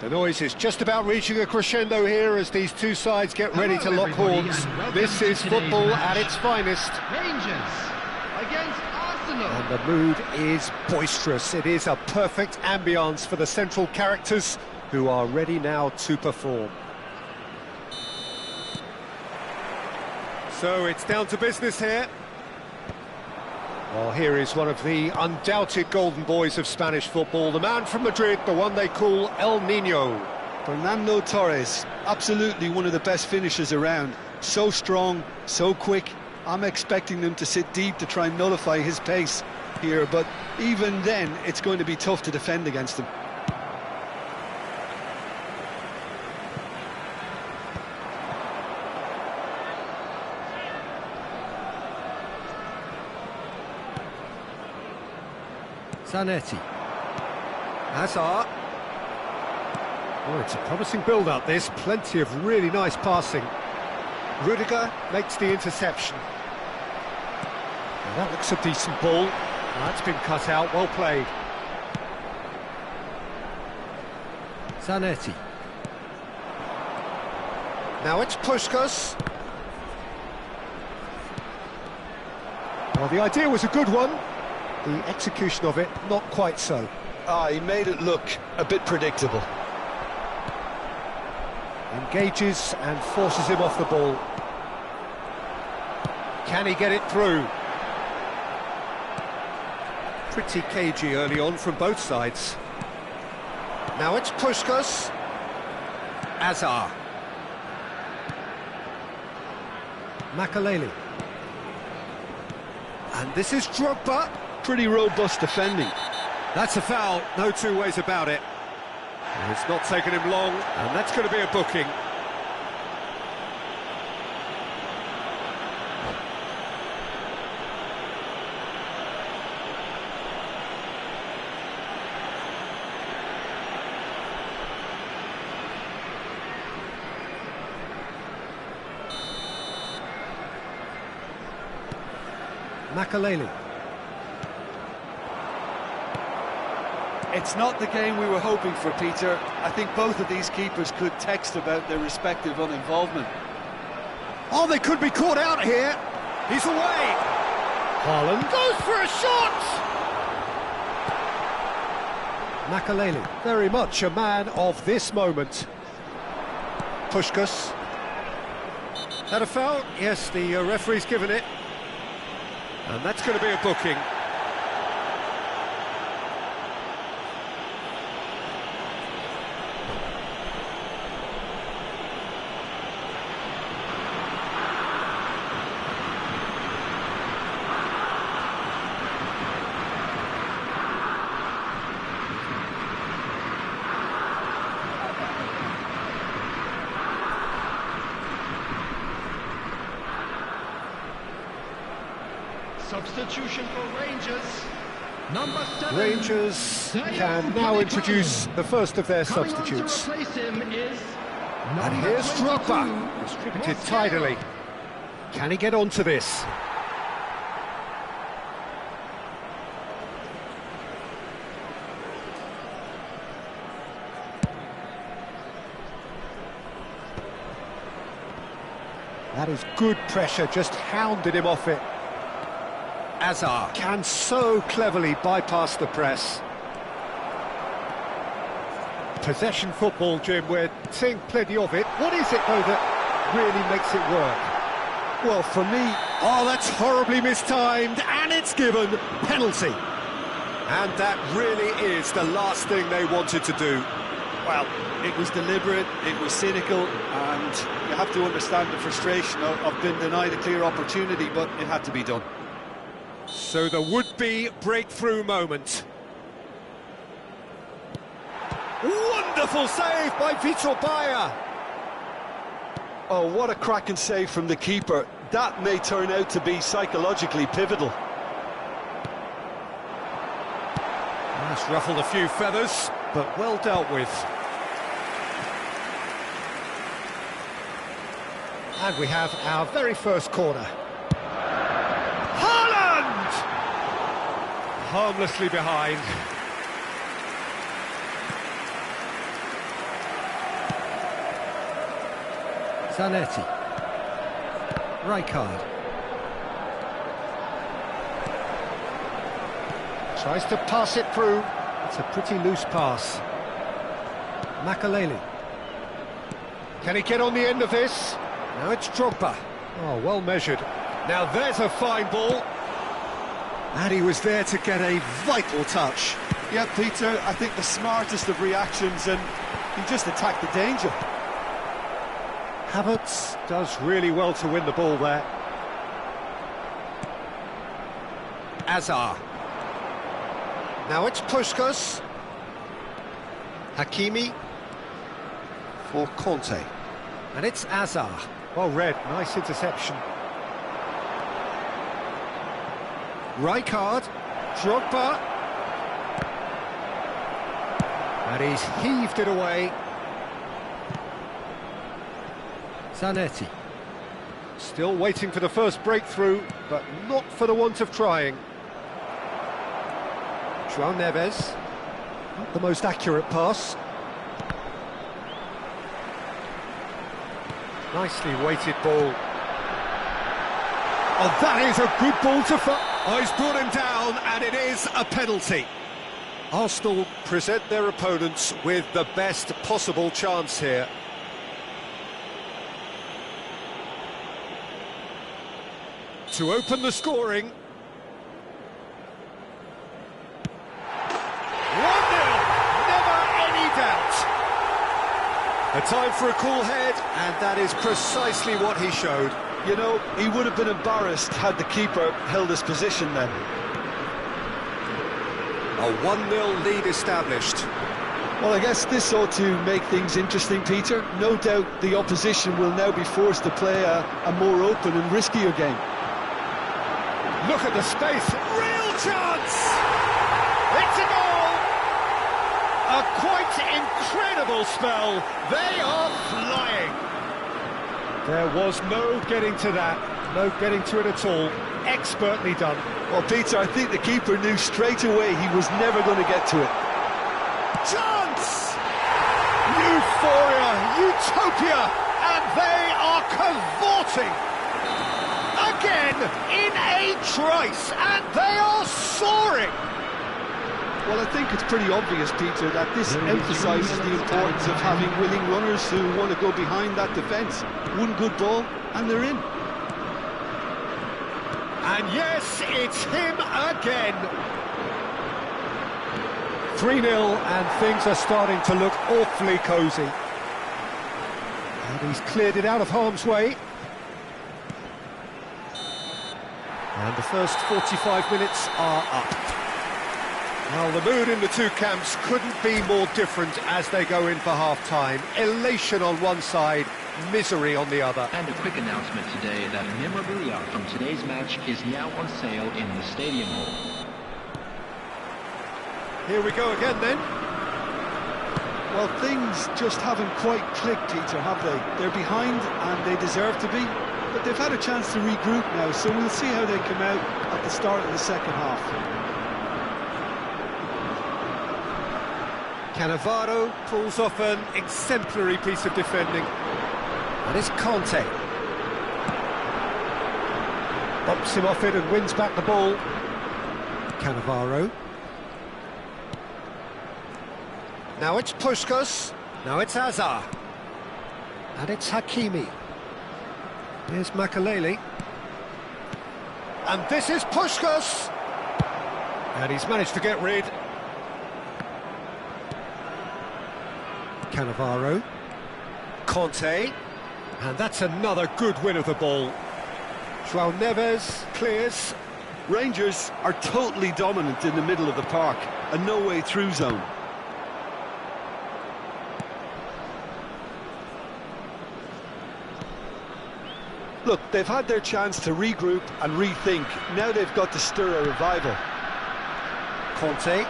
The noise is just about reaching a crescendo here as these two sides get ready to lock horns. This is football at its finest. Rangers against Arsenal. And the mood is boisterous. It is a perfect ambience for the central characters who are ready now to perform. So it's down to business here. Well, here is one of the undoubted golden boys of Spanish football, the man from Madrid, the one they call El Niño. Fernando Torres, absolutely one of the best finishers around. So strong, so quick. I'm expecting them to sit deep to try and nullify his pace here, but even then, it's going to be tough to defend against him. Zanetti. Hazard. Oh, it's a promising build-up, this. Plenty of really nice passing. Rudiger makes the interception. Now that looks a decent ball. That's been cut out, well played. Zanetti. Now it's Puskas. Well, the idea was a good one. The execution of it, not quite so. He made it look a bit predictable. Engages and forces him off the ball. Can he get it through? Pretty cagey early on from both sides. Now it's Puskas. Hazard. Makaleli. And this is Drogba. Pretty robust defending. That's a foul, no two ways about it. And it's not taken him long, and that's going to be a booking. Makaleli. It's not the game we were hoping for, Peter. I think both of these keepers could text about their respective uninvolvement. Oh, they could be caught out here. He's away. Haaland goes for a shot. Makaleli, very much a man of this moment. Puskas. That a foul? Yes, the referee's given it. And that's going to be a booking. Substitution for Rangers. Number 7. Rangers can now introduce the first of their substitutes. And here's Drogba, distributed tidily. Can he get onto this? That is good pressure, just hounded him off it. Hazard can so cleverly bypass the press. Possession football, Jim, we're seeing plenty of it. What is it, though, that really makes it work? Well, for me... Oh, that's horribly mistimed, and it's given. Penalty. And that really is the last thing they wanted to do. Well, it was deliberate, it was cynical, and you have to understand the frustration of being denied a clear opportunity, but it had to be done. So the would-be breakthrough moment. Wonderful save by Vitor Baia. Oh, what a cracking save from the keeper. That may turn out to be psychologically pivotal. That's ruffled a few feathers, but well dealt with. And we have our very first corner. Harmlessly behind. Zanetti. Rijkaard. Tries to pass it through. It's a pretty loose pass. Makaleli. Can he get on the end of this? Now it's Drogba. Oh, well measured. Now there's a fine ball. And he was there to get a vital touch. Yeah, Peter, I think the smartest of reactions, and he just attacked the danger. Havertz does really well to win the ball there. Azar. Now it's Puskas. Hakimi for Conte. And it's Azar. Well read, nice interception. Rijkaard, Drogba. And he's heaved it away. Zanetti. Still waiting for the first breakthrough, but not for the want of trying. João Neves. Not the most accurate pass. Nicely weighted ball. Oh, that is a good ball to... Oh, he's brought him down, and it is a penalty. Arsenal present their opponents with the best possible chance here. To open the scoring. 1-0, never any doubt. A time for a cool head, and that is precisely what he showed. You know, he would have been embarrassed had the keeper held his position then. A 1-0 lead established. Well, I guess this ought to make things interesting, Peter. No doubt the opposition will now be forced to play a more open and riskier game. Look at the space. Real chance! It's a goal! A quite incredible spell. They are flying. There was no getting to that. No getting to it at all. Expertly done. Well, Peter, I think the keeper knew straight away he was never going to get to it. Chance! Euphoria, utopia, and they are cavorting. Again, in a trice, and they are soaring. Well, I think it's pretty obvious, Peter, that this emphasises the importance of having willing runners who want to go behind that defence. One good ball, and they're in. And yes, it's him again. 3-0, and things are starting to look awfully cosy. And he's cleared it out of harm's way. And the first 45 minutes are up. Well, the mood in the two camps couldn't be more different as they go in for half-time. Elation on one side, misery on the other. And a quick announcement today that memorabilia from today's match is now on sale in the Stadium Hall. Here we go again then. Well, things just haven't quite clicked, Peter, have they? They're behind and they deserve to be, but they've had a chance to regroup now, so we'll see how they come out at the start of the second half. Cannavaro pulls off an exemplary piece of defending. And it's Conte. Bumps him off it and wins back the ball. Cannavaro. Now it's Puskas. Now it's Azar. And it's Hakimi. Here's Makaleli. And this is Puskas. And he's managed to get rid. Cannavaro. Conte. And that's another good win of the ball. João Neves clears. Rangers are totally dominant in the middle of the park. A no-way through zone. Look, they've had their chance to regroup and rethink. Now they've got to stir a revival. Conte.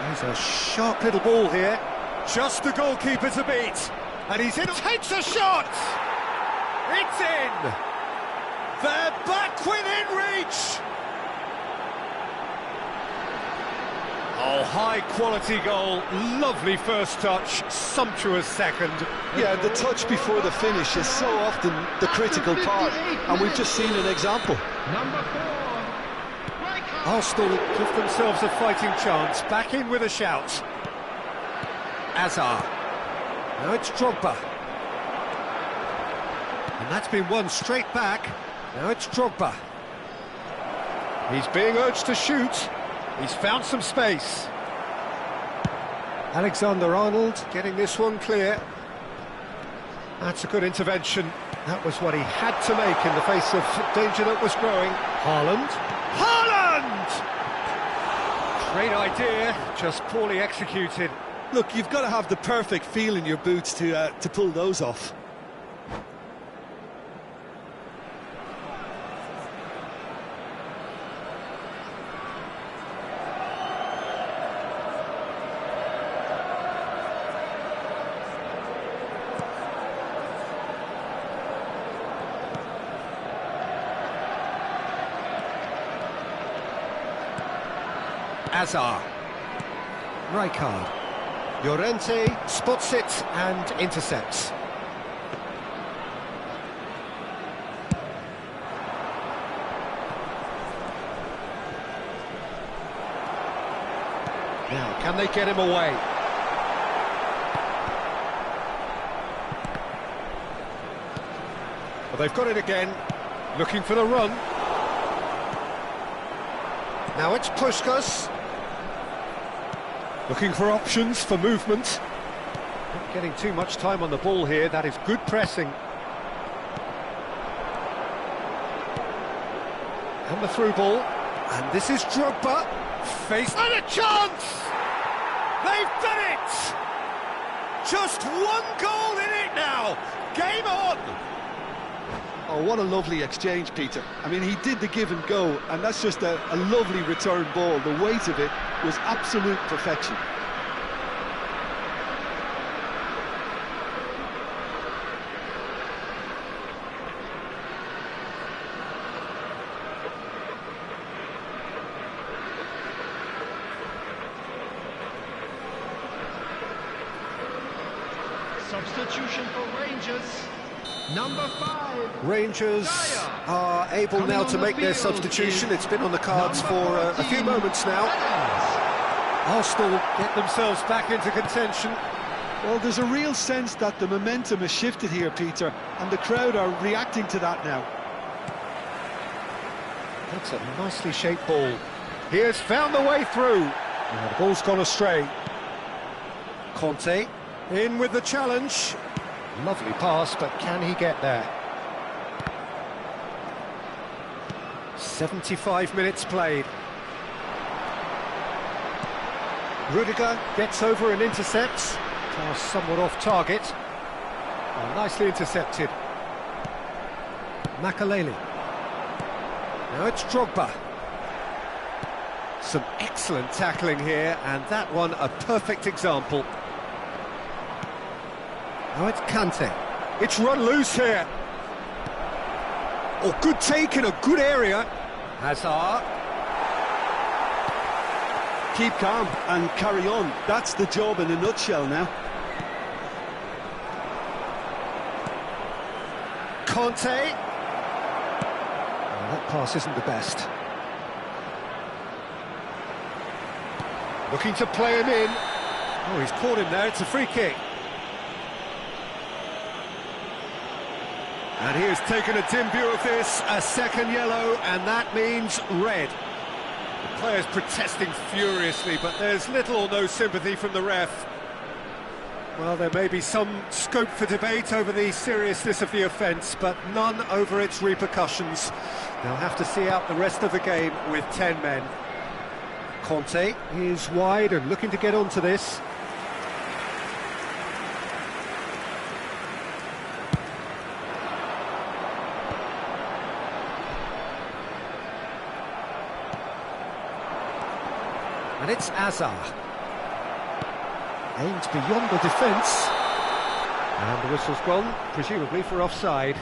There's a sharp little ball here. Just the goalkeeper to beat. And he's in. Takes a shot! It's in! They're back within reach! Oh, high-quality goal, lovely first touch, sumptuous second. Yeah, the touch before the finish is so often the critical part, and we've just seen an example. Number 4. Arsenal give themselves a fighting chance, back in with a shout. Azar. Now it's Drogba. And that's been won straight back. Now it's Drogba. He's being urged to shoot. He's found some space. Alexander-Arnold getting this one clear. That's a good intervention. That was what he had to make in the face of danger that was growing. Haaland. Haaland! Great idea, just poorly executed. Look, you've got to have the perfect feel in your boots to pull those off. Azar. Rijkaard. Llorente spots it and intercepts. Now, can they get him away? Well, they've got it again, looking for the run. Now it's Puskás. Looking for options for movement. Not getting too much time on the ball here, that is good pressing. And the through ball. And this is Drogba. Face and a chance! They've done it! Just one goal in it now! Game on! Oh, what a lovely exchange, Peter. I mean, he did the give and go, and that's just a lovely return ball. The weight of it was absolute perfection. Substitution for Rangers. Number 5. Rangers are able now to make their substitution. It's been on the cards for a few moments now. Arsenal get themselves back into contention. Well, there's a real sense that the momentum has shifted here, Peter, and the crowd are reacting to that now. That's a nicely shaped ball. He has found the way through. Now the ball's gone astray. Conte in with the challenge. Lovely pass, but can he get there? 75 minutes played. Rudiger gets over and intercepts. Pass somewhat off target. Oh, nicely intercepted. Makaleli. Now it's Drogba. Some excellent tackling here, and that one a perfect example. Now it's Kante. It's run loose here. Oh, good take in a good area. Hazard. Keep calm and carry on. That's the job in a nutshell now. Conte. Oh, that pass isn't the best. Looking to play him in. Oh, he's caught him there. It's a free kick. And he has taken a dim view of this, a second yellow, and that means red. The players protesting furiously, but there's little or no sympathy from the ref. Well, there may be some scope for debate over the seriousness of the offence, but none over its repercussions. They'll have to see out the rest of the game with 10 men. Conte is wide and looking to get onto this. And it's Azar. Aimed beyond the defence. And the whistle's gone, presumably for offside.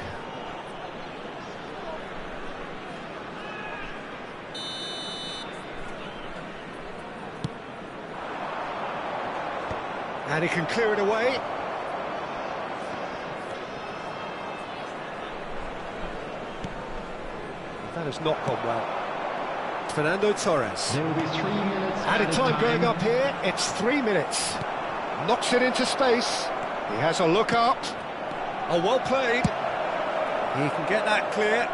And he can clear it away. That has not gone well. Fernando Torres. There will be 3 minutes Added time going up here, it's 3 minutes. Knocks it into space. He has a look up. Oh, well played. He can get that clear.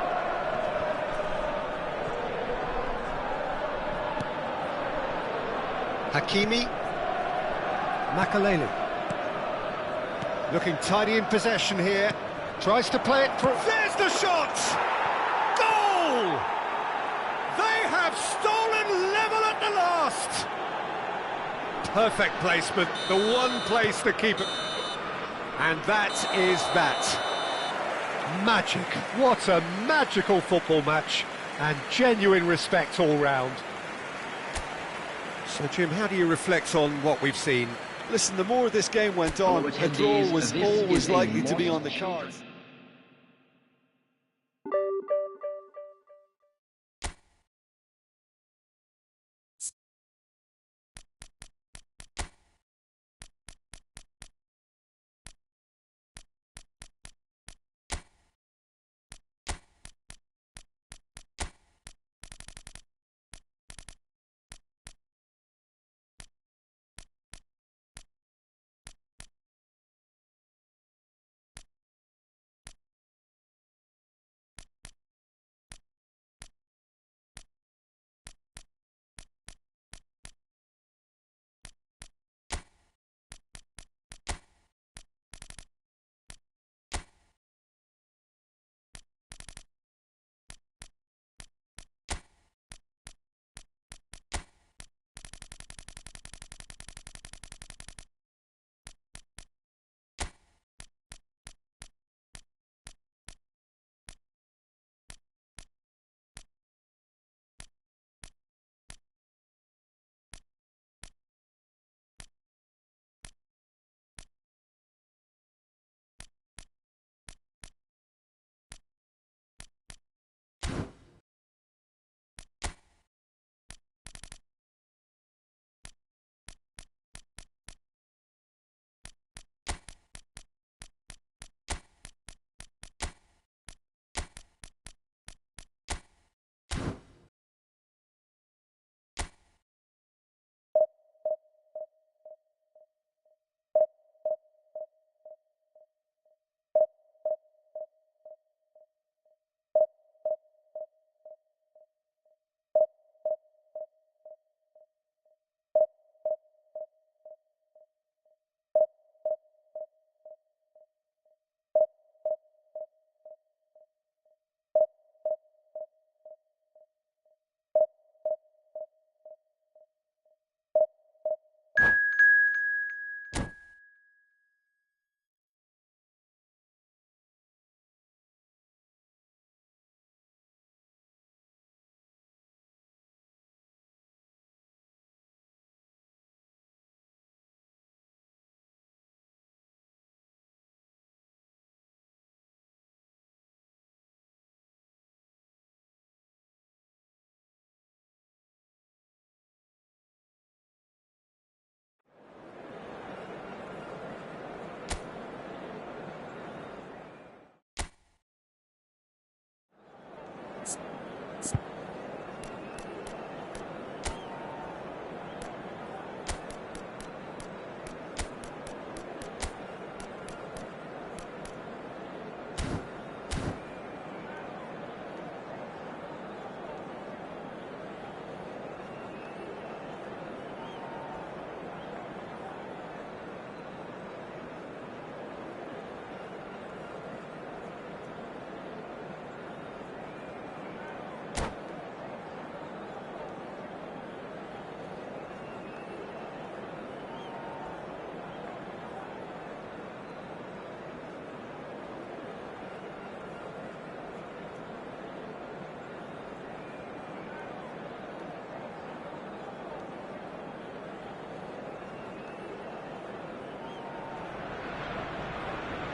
Hakimi. Makaleli. Looking tidy in possession here. Tries to play it through. There's the shot! Goal! They have stolen level at the last! Perfect placement, the one place to keep it. And that is that. Magic. What a magical football match. And genuine respect all round. So, Jim, how do you reflect on what we've seen? Listen, the more this game went on, a draw was always likely to be on the cards.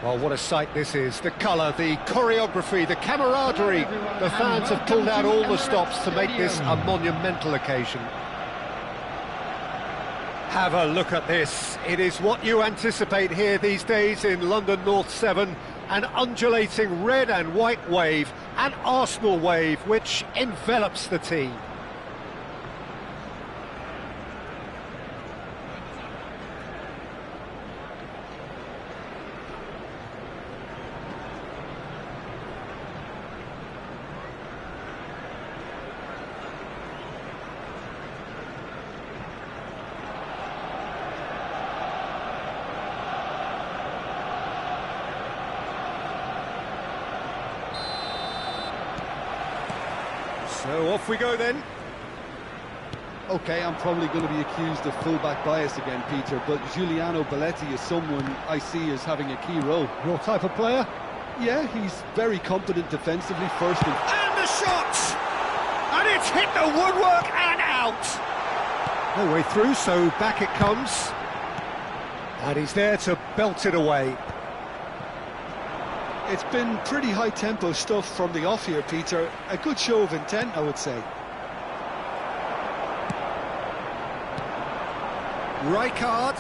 Well, what a sight this is. The colour, the choreography, the camaraderie. The fans have pulled out all the stops to make this a monumental occasion. Have a look at this. It is what you anticipate here these days in London North 7. An undulating red and white wave, an Arsenal wave which envelops the team. So off we go then. OK, I'm probably going to be accused of full-back bias again, Peter, but Giuliano Belletti is someone I see as having a key role. Your type of player? Yeah, he's very competent defensively, first and... And the shot! And it's hit the woodwork and out! No way through, so back it comes. And he's there to belt it away. It's been pretty high-tempo stuff from the off here, Peter. A good show of intent, I would say. Rijkaard.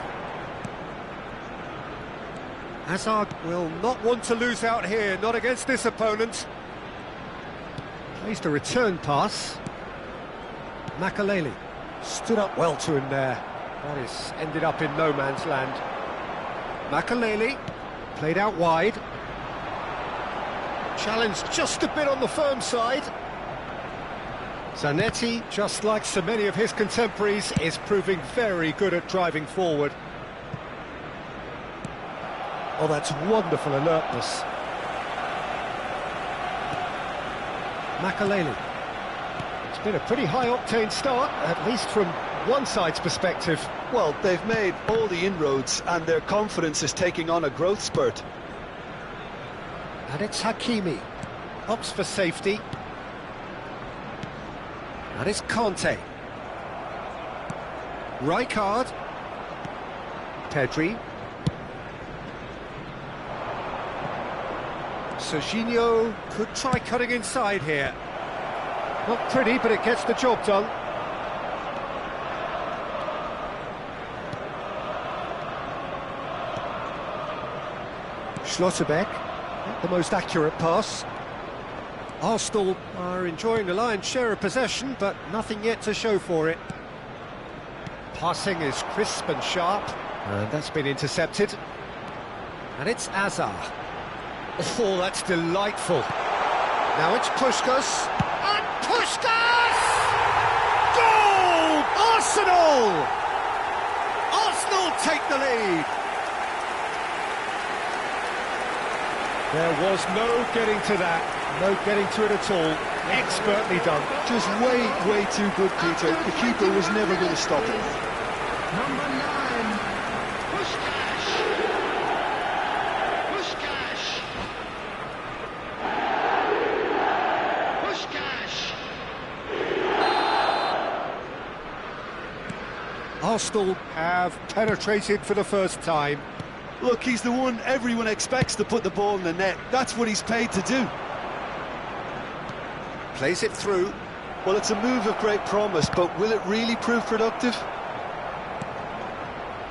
Hazard will not want to lose out here, not against this opponent. Plays the return pass. Makaleli stood up well to him there. That is ended up in no man's land. Makaleli played out wide. Challenged just a bit on the firm side. Zanetti, just like so many of his contemporaries, is proving very good at driving forward. Oh, that's wonderful alertness. Makaleli. It's been a pretty high-octane start, at least from one side's perspective. Well, they've made all the inroads and their confidence is taking on a growth spurt. And it's Hakimi. Opts for safety. And it's Conte. Rijkaard. Pedri. Serginho could try cutting inside here. Not pretty, but it gets the job done. Schlotterbeck. Not the most accurate pass. Arsenal are enjoying the lion's share of possession, but nothing yet to show for it. Passing is crisp and sharp, and that's been intercepted. And it's Azar. Oh, that's delightful. Now it's Puskás. And Puskás! Goal! Arsenal! Arsenal take the lead. There was no getting to that, no getting to it at all. Expertly done. Just way too good, Peter. The keeper was never going to stop it. Number 9, Puskás. Puskás. Puskás. Arsenal have penetrated for the first time. Look, he's the one everyone expects to put the ball in the net. That's what he's paid to do. Plays it through. Well, it's a move of great promise, but will it really prove productive?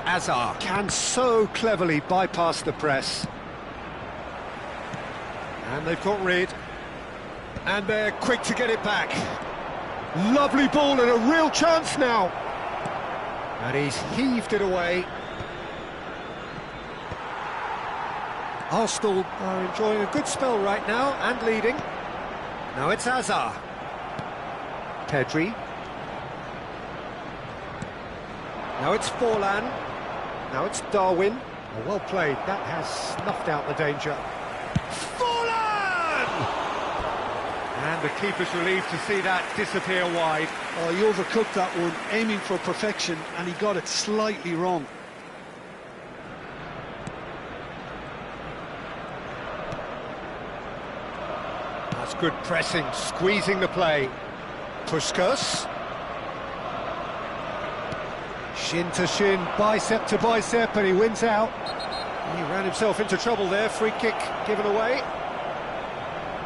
Azar can so cleverly bypass the press. And they've got rid. And they're quick to get it back. Lovely ball and a real chance now. And he's heaved it away. Arsenal are enjoying a good spell right now and leading. Now it's Azar. Pedri. Now it's Forlan. Now it's Darwin. Oh, well played. That has snuffed out the danger. Forlan! And the keeper's relieved to see that disappear wide. Oh, he overcooked that one, aiming for perfection, and he got it slightly wrong. That's good pressing, squeezing the play. Puskás. Shin to shin, bicep to bicep, and he wins out. He ran himself into trouble there, free kick given away.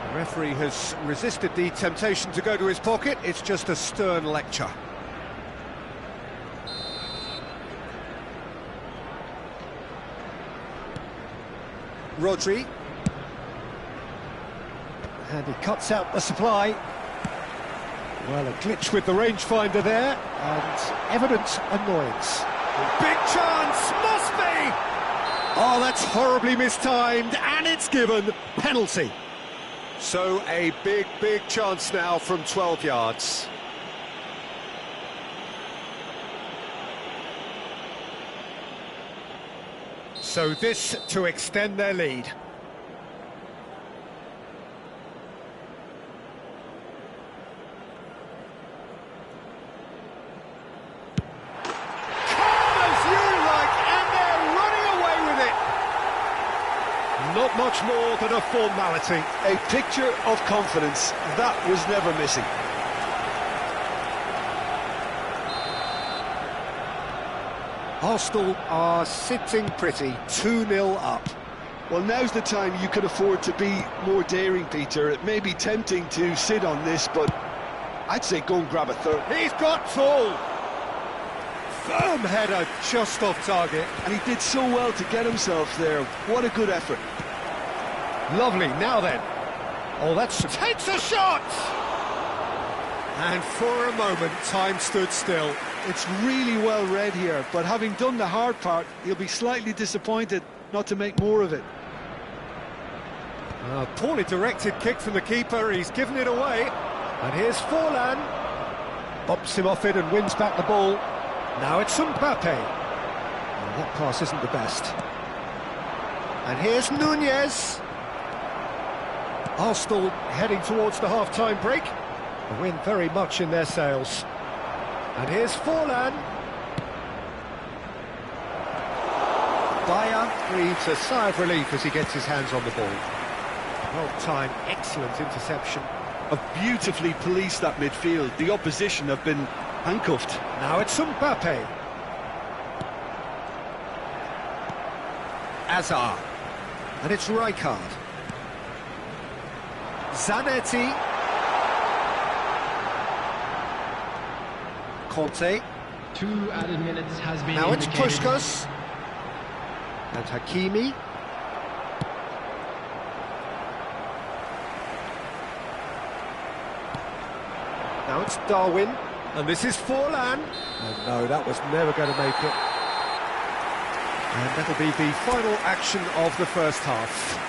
The referee has resisted the temptation to go to his pocket, it's just a stern lecture. Rodri. And he cuts out the supply. Well, a glitch with the rangefinder there, and evident annoyance. Big chance, must be! Oh, that's horribly mistimed, and it's given penalty. So a big chance now from 12 yards. So this to extend their lead. Not much more than a formality. A picture of confidence. That was never missing. Arsenal are sitting pretty, 2-0 up. Well, now's the time you could afford to be more daring, Peter. It may be tempting to sit on this, but I'd say go and grab a third. He's got tall. Firm header, just off target. And he did so well to get himself there. What a good effort. Lovely, now then. Oh, that's... takes a shot! And for a moment, time stood still. It's really well read here, but having done the hard part, he'll be slightly disappointed not to make more of it. Poorly directed kick from the keeper, he's given it away. And here's Forlan. Bumps him off it and wins back the ball. Now it's Mbappe. And that pass isn't the best. And here's Nunez. Arsenal heading towards the half-time break. A win very much in their sails. And here's Forlan. Dyer breathes a sigh of relief as he gets his hands on the ball. Well-timed, excellent interception. Have beautifully policed that midfield. The opposition have been handcuffed. Now it's Mbappe. Azar. And it's Rijkaard. Zanetti. Conte. 2 added minutes has been Now it's indicated. Puskas. And Hakimi. Now it's Darwin. And this is Forlan. Oh no, that was never going to make it. And that'll be the final action of the first half.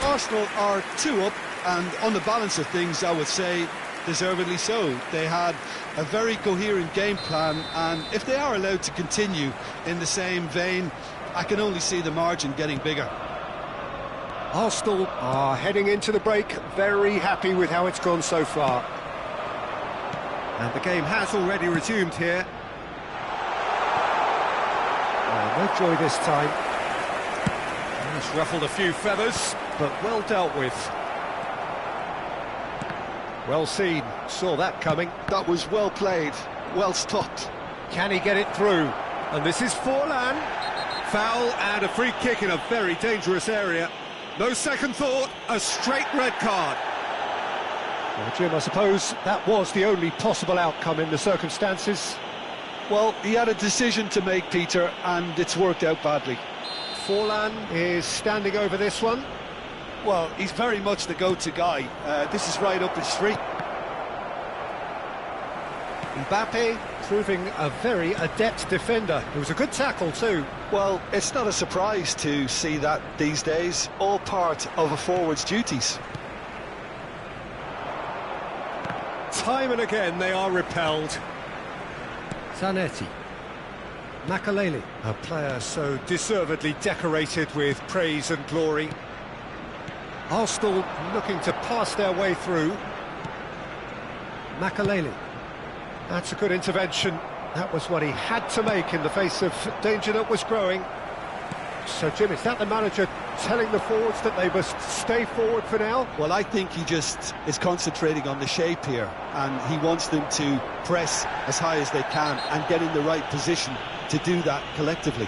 Arsenal are 2 up, and on the balance of things, I would say deservedly so. They had a very coherent game plan, and if they are allowed to continue in the same vein, I can only see the margin getting bigger. Arsenal are heading into the break, very happy with how it's gone so far. And the game has already resumed here. No joy this time. It's ruffled a few feathers, but well dealt with. Well seen, saw that coming. That was well played, well stopped. Can he get it through? And this is Forlan. Foul and a free kick in a very dangerous area. No second thought, a straight red card. Well, Jim, I suppose that was the only possible outcome in the circumstances. Well, he had a decision to make, Peter, and it's worked out badly. Forlan is standing over this one. Well, he's very much the go-to guy. This is right up his street. Mbappe proving a very adept defender. It was a good tackle too. Well, it's not a surprise to see that these days. All part of a forward's duties. Time and again they are repelled. Zanetti. Makaleli, a player so deservedly decorated with praise and glory. Arsenal looking to pass their way through. Makaleli. That's a good intervention. That was what he had to make in the face of danger that was growing. So, Jim, is that the manager telling the forwards that they must stay forward for now? Well, I think he just is concentrating on the shape here, and he wants them to press as high as they can and get in the right position to do that collectively.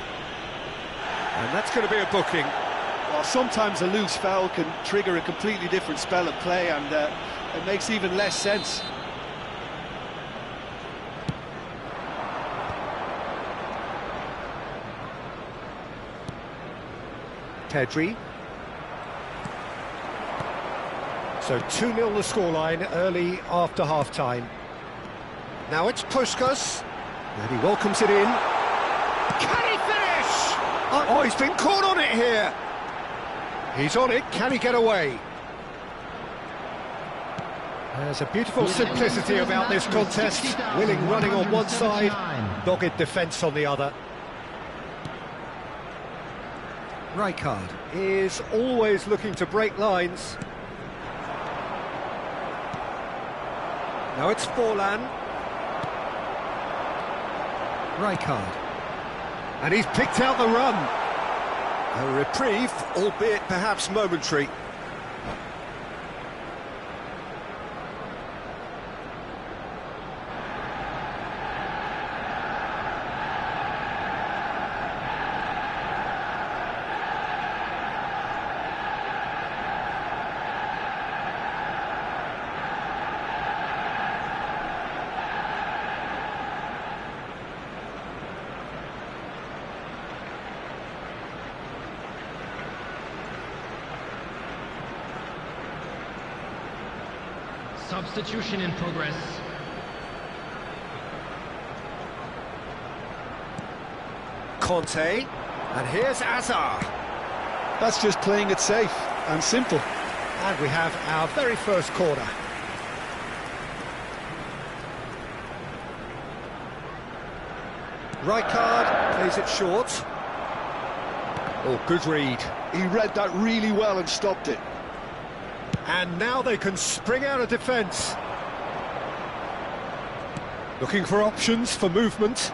And that's going to be a booking. Well, sometimes a loose foul can trigger a completely different spell of play, and it makes even less sense. Pedri. So 2-0 the scoreline early after half-time. Now it's Puskás, and he welcomes it in. Can he finish? Oh, he's been caught on it here. He's on it, can he get away? There's a beautiful simplicity about this contest. Willing running on one side, dogged defence on the other. Rijkaard is always looking to break lines. Now it's Forlan. Rijkaard. And he's picked out the run. A reprieve, albeit perhaps momentary. Substitution in progress. Conte, and here's Hazard. That's just playing it safe and simple. And we have our very first corner. Rijkaard plays it short. Oh, good read. He read that really well and stopped it. And now they can spring out of defence. Looking for options for movement.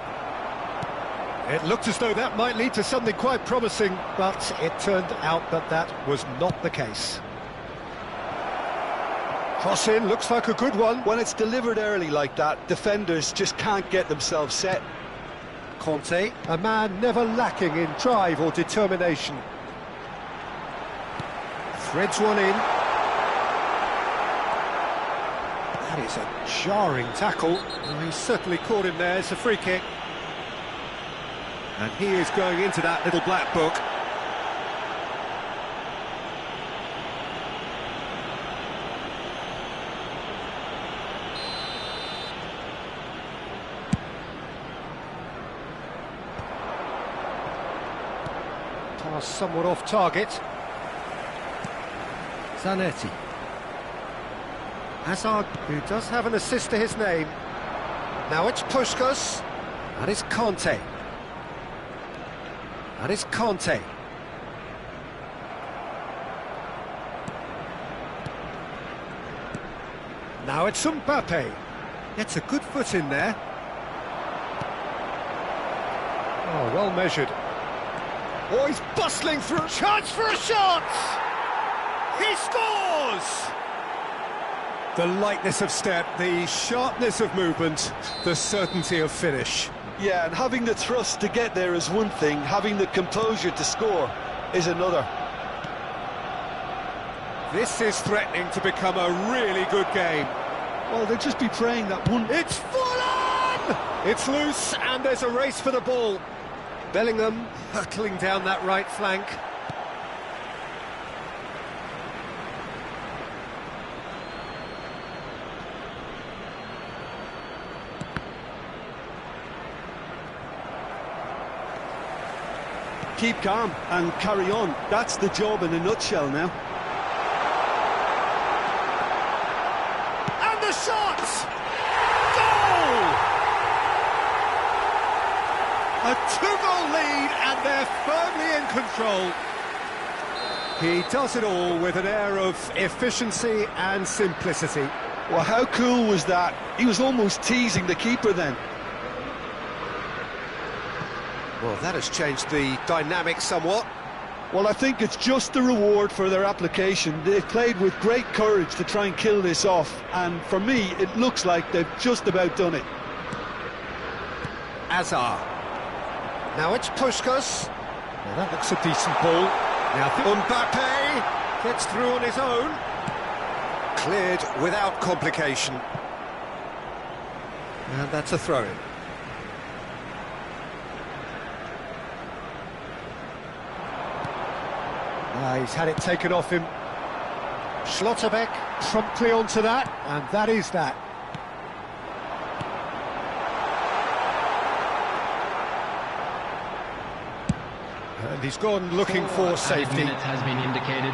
It looked as though that might lead to something quite promising, but it turned out that that was not the case. Cross in, looks like a good one. When it's delivered early like that, defenders just can't get themselves set. Conte, a man never lacking in drive or determination. Threads one in. That is a jarring tackle. Well, he certainly caught him there. It's a free kick. And he is going into that little black book. Pass somewhat off target. Zanetti. Hazard, who does have an assist to his name. Now it's Puskás. That is Conte. That is Conte. Now it's Mbappe. Gets a good foot in there. Oh, well measured. Oh, he's bustling through. Chance for a shot! He scores! The lightness of step, the sharpness of movement, the certainty of finish. Yeah, and having the thrust to get there is one thing, having the composure to score is another. This is threatening to become a really good game. Well, they'll just be praying that one... It's full on! It's loose, and there's a race for the ball. Bellingham hurtling down that right flank. Keep calm and carry on. That's the job in a nutshell now. And the shot! Goal! A 2-goal lead, and they're firmly in control. He does it all with an air of efficiency and simplicity. Well, how cool was that? He was almost teasing the keeper then. Well, that has changed the dynamic somewhat. Well, I think it's just the reward for their application. They've played with great courage to try and kill this off, and for me, it looks like they've just about done it. Hazard. Now it's Puskás. Well, that looks a decent ball. Now Mbappe gets through on his own. Cleared without complication. And that's a throw-in. He's had it taken off him. Schlotterbeck promptly onto that, and that is that. And he's gone looking for safety. Minute has been indicated.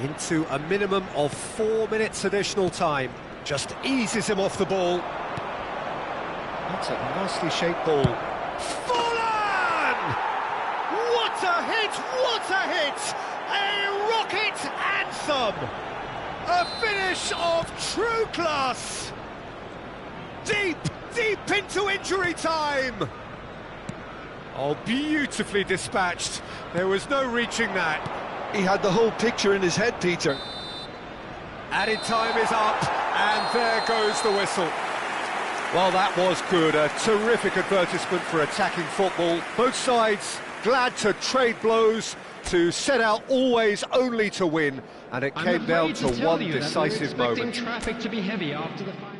Into a minimum of 4 minutes additional time. Just eases him off the ball. That's a nicely shaped ball. Fallen! What a hit! What a hit! A rocket anthem! A finish of true class! Deep into injury time! Oh, beautifully dispatched. There was no reaching that. He had the whole picture in his head, Peter. Added time is up, and there goes the whistle. Well, that was good. A terrific advertisement for attacking football. Both sides glad to trade blows, to set out always only to win, and it came down to one decisive moment. Traffic to be heavy after the final.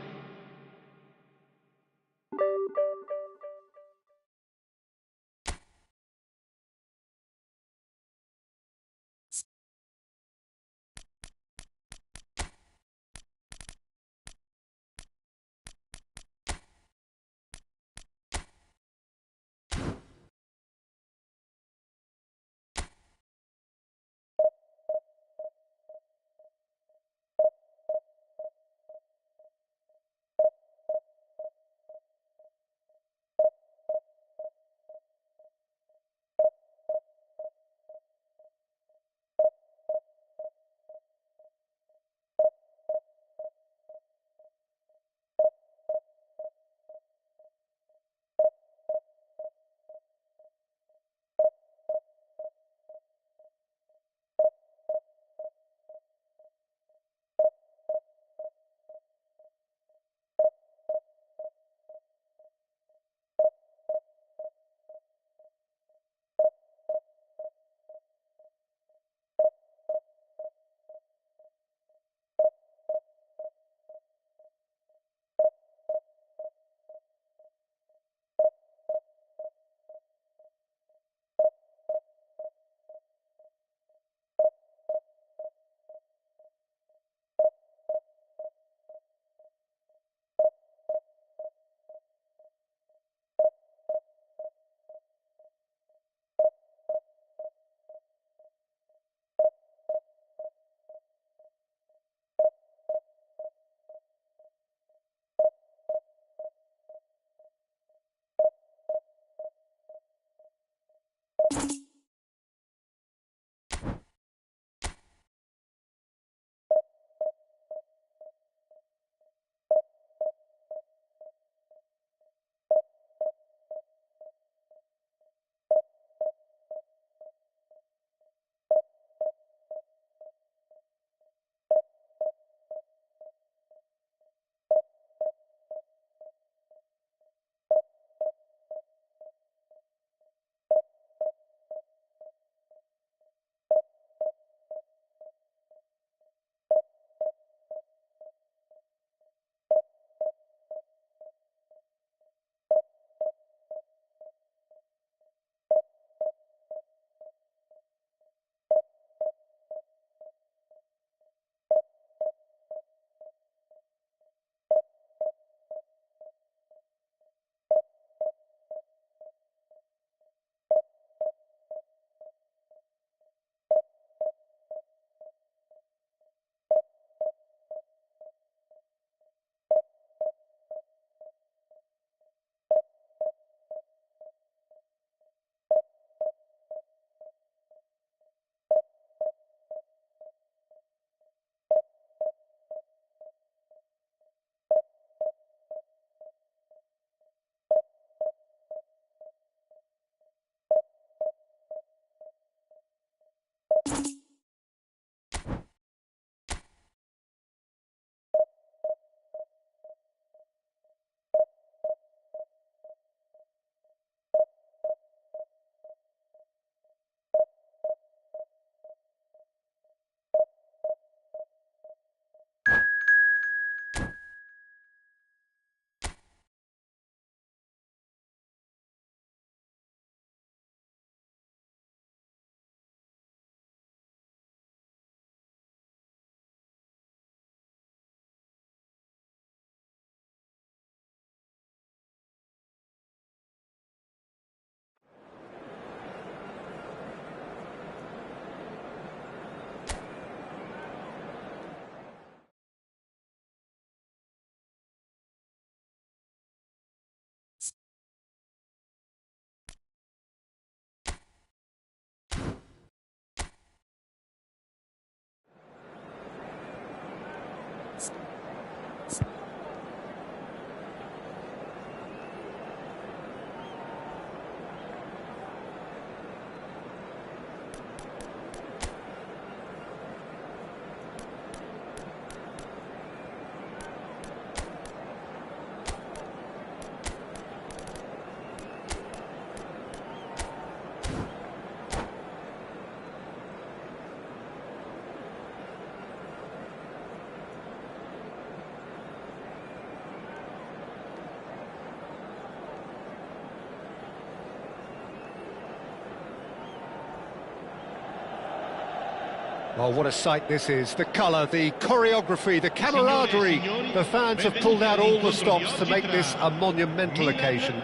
Well, what a sight this is. The colour, the choreography, the camaraderie. The fans have pulled out all the stops to make this a monumental occasion.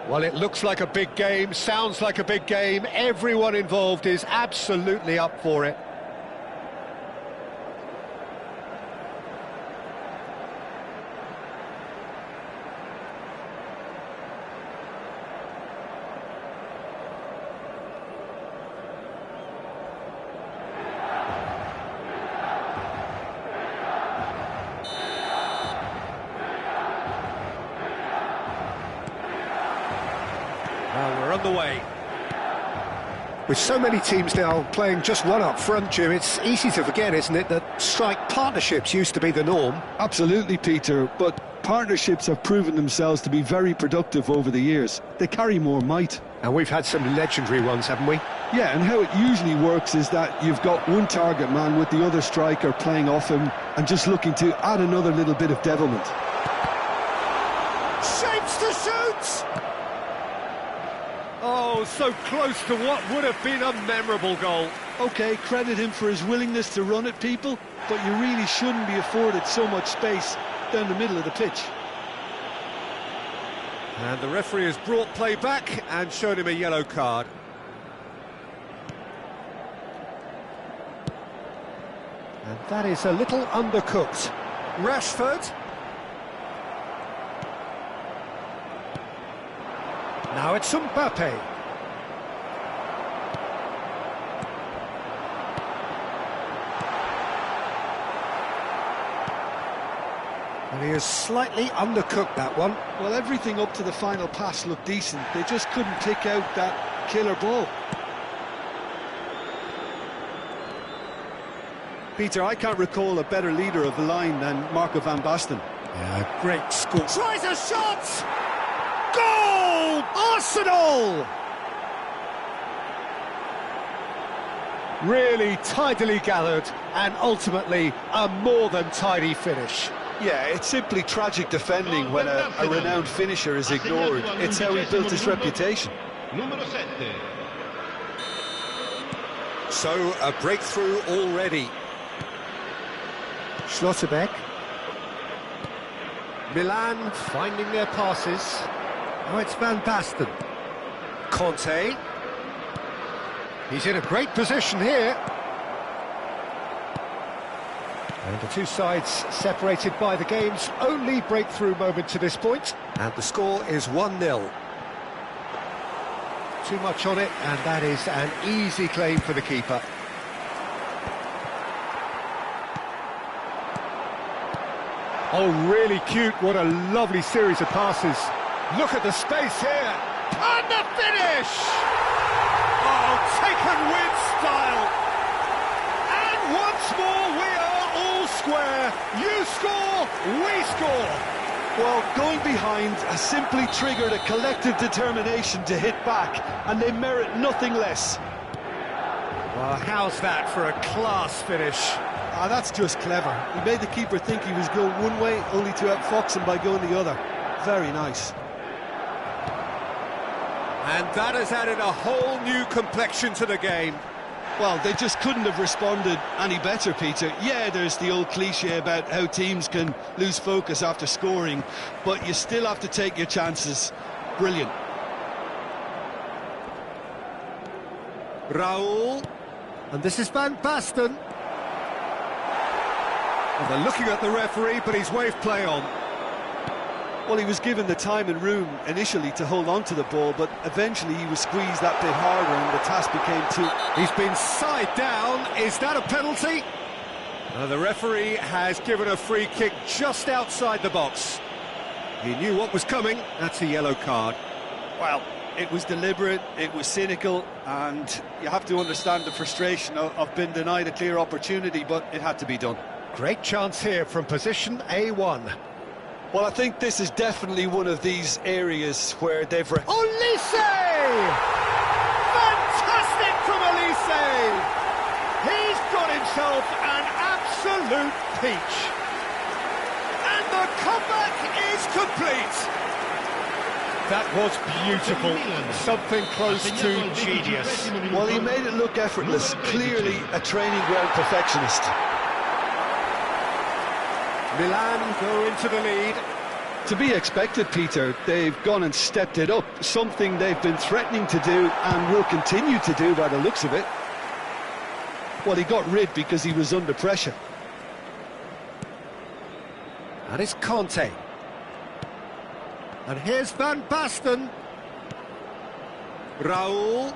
Well, it looks like a big game, sounds like a big game. Everyone involved is absolutely up for it. Well, we're on the way. With so many teams now playing just one up front, Jim, it's easy to forget, isn't it, that strike partnerships used to be the norm? Absolutely, Peter, but partnerships have proven themselves to be very productive over the years. They carry more might. And we've had some legendary ones, haven't we? Yeah, and how it usually works is that you've got one target man with the other striker playing off him and just looking to add another little bit of devilment. Shapes to shoot! Oh, so close to what would have been a memorable goal. OK, credit him for his willingness to run at people, but you really shouldn't be afforded so much space down the middle of the pitch. And the referee has brought play back and shown him a yellow card. And that is a little undercooked. Rashford. Now it's Mbappe. And he has slightly undercooked that one. Well, everything up to the final pass looked decent. They just couldn't pick out that killer ball. Peter, I can't recall a better leader of the line than Marco van Basten. Yeah, great score. Tries a shot! Goal! Arsenal! Really tidily gathered and ultimately a more than tidy finish. Yeah, it's simply tragic defending when a renowned finisher is ignored. It's how he built his reputation. So, a breakthrough already. Schlotterbeck. Milan finding their passes. Oh, it's Van Basten. Conte. He's in a great position here. And the two sides separated by the game's only breakthrough moment to this point. And the score is 1-0. Too much on it, and that is an easy claim for the keeper. Oh, really cute. What a lovely series of passes. Look at the space here. And the finish! Oh, taken with style. And once more we are all square. You score, we score. Well, going behind has simply triggered a collective determination to hit back, and they merit nothing less. Well, how's that for a class finish? Ah, that's just clever. He made the keeper think he was going one way, only to outfox him by going the other. Very nice. And that has added a whole new complexion to the game. Well, they just couldn't have responded any better, Peter. Yeah, there's the old cliche about how teams can lose focus after scoring, but you still have to take your chances. Brilliant. Raul. And this is Van Basten. Well, they're looking at the referee, but he's waved play on. Well, he was given the time and room initially to hold on to the ball, but eventually he was squeezed that bit harder and the task became too... He's been side down. Is that a penalty? The referee has given a free kick just outside the box. He knew what was coming. That's a yellow card. Well, it was deliberate, it was cynical, and you have to understand the frustration of being denied a clear opportunity, but it had to be done. Great chance here from position A1. Well, I think this is definitely one of these areas where they've... Olise! Fantastic from Olise! He's got himself an absolute peach. And the comeback is complete. That was beautiful, something close to genius. Well, he made it look effortless, clearly a training ground perfectionist. Milan go into the lead. To be expected, Peter. They've gone and stepped it up, something they've been threatening to do and will continue to do by the looks of it. Well, he got rid because he was under pressure. And it's Conte. And here's Van Basten. Raul.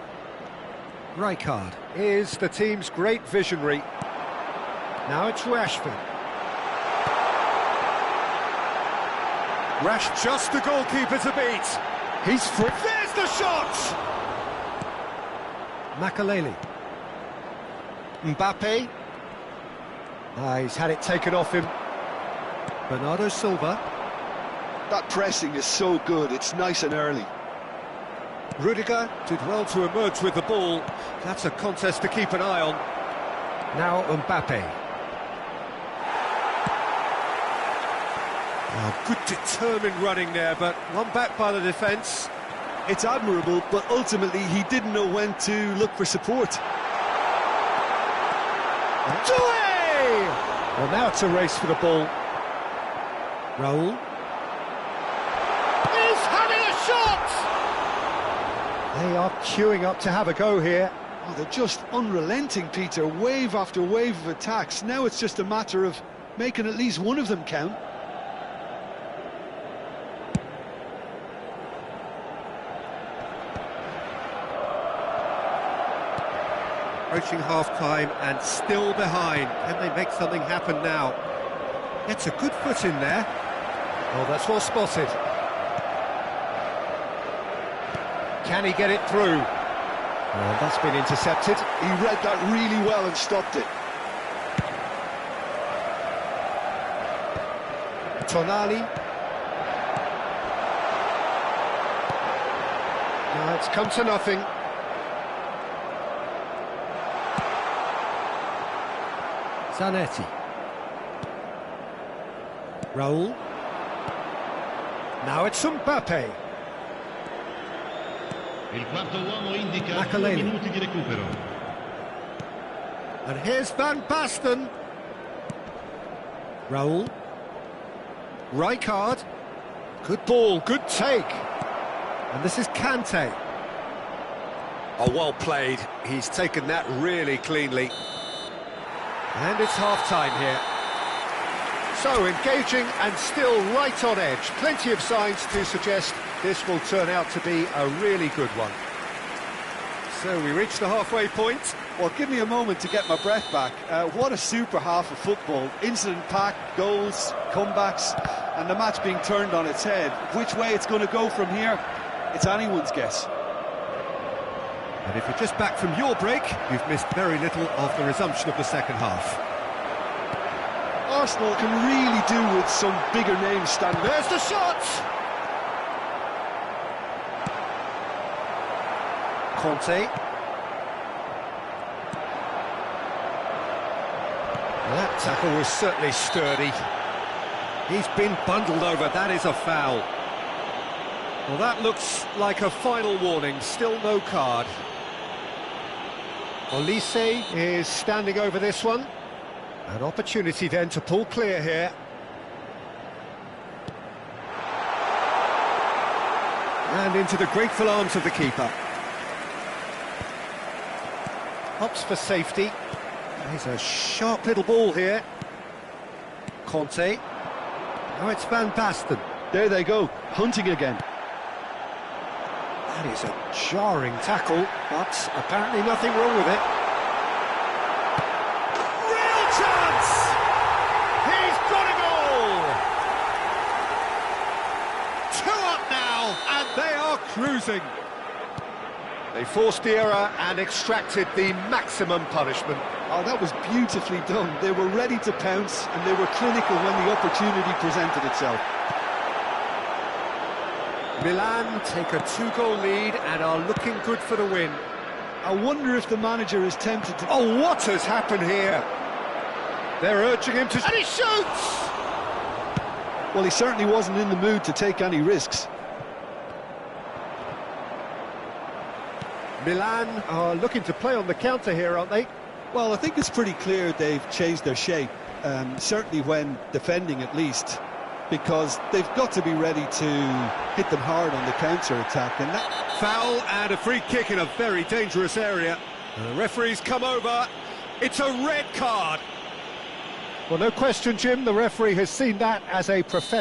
Rijkaard is the team's great visionary. Now it's Rashford. Rash just the goalkeeper to beat. He's free. There's the shot! Makaleli. Mbappe. He's had it taken off him. Bernardo Silva. That pressing is so good, it's nice and early. Rudiger did well to emerge with the ball. That's a contest to keep an eye on. Now Mbappe. Oh, good determined running there, but one back by the defence. It's admirable, but ultimately he didn't know when to look for support. Doué! Well, now it's a race for the ball. Raul. He's having a shot! They are queuing up to have a go here. Oh, they're just unrelenting, Peter. Wave after wave of attacks. Now it's just a matter of making at least one of them count. Approaching half-time and still behind. Can they make something happen now? Gets a good foot in there. Oh, that's well spotted. Can he get it through? Well, that's been intercepted. He read that really well and stopped it. Tonali. Now it's come to nothing. Zanetti. Raul. Now it's Mbappe. Il quarto uomo indica 2 Makaleli. minuti di recupero. And here's Van Basten. Raul. Rijkaard. Good ball, good take. And this is Kante. Oh, well played. He's taken that really cleanly. And it's half-time here. So, engaging and still right on edge. Plenty of signs to suggest this will turn out to be a really good one. So, we reach the halfway point. Well, give me a moment to get my breath back. What a super half of football. Incident-packed, goals, comebacks, and the match being turned on its head. Which way it's going to go from here, it's anyone's guess. And if you're just back from your break, you've missed very little of the resumption of the second half. Arsenal can really do with some bigger names standing. There's the shot! Conte. That tackle was certainly sturdy. He's been bundled over, that is a foul. Well, that looks like a final warning, still no card. Olise is standing over this one. An opportunity then to pull clear here. And into the grateful arms of the keeper. Hops for safety. There's a sharp little ball here. Conte. Now it's Van Basten. There they go, hunting again. That is a jarring tackle, but apparently nothing wrong with it. Real chance! He's got a goal! 2 up now, and they are cruising. They forced the error and extracted the maximum punishment. Oh, that was beautifully done. They were ready to pounce, and they were clinical when the opportunity presented itself. Milan take a 2-goal lead and are looking good for the win. I wonder if the manager is tempted to... Oh, what has happened here? They're urging him to... And he shoots! Well, he certainly wasn't in the mood to take any risks. Milan are looking to play on the counter here, aren't they? Well, I think it's pretty clear they've changed their shape, certainly when defending at least, because they've got to be ready to hit them hard on the counter-attack. And that... Foul and a free kick in a very dangerous area. The referee's come over. It's a red card. Well, no question, Jim, the referee has seen that as a professional.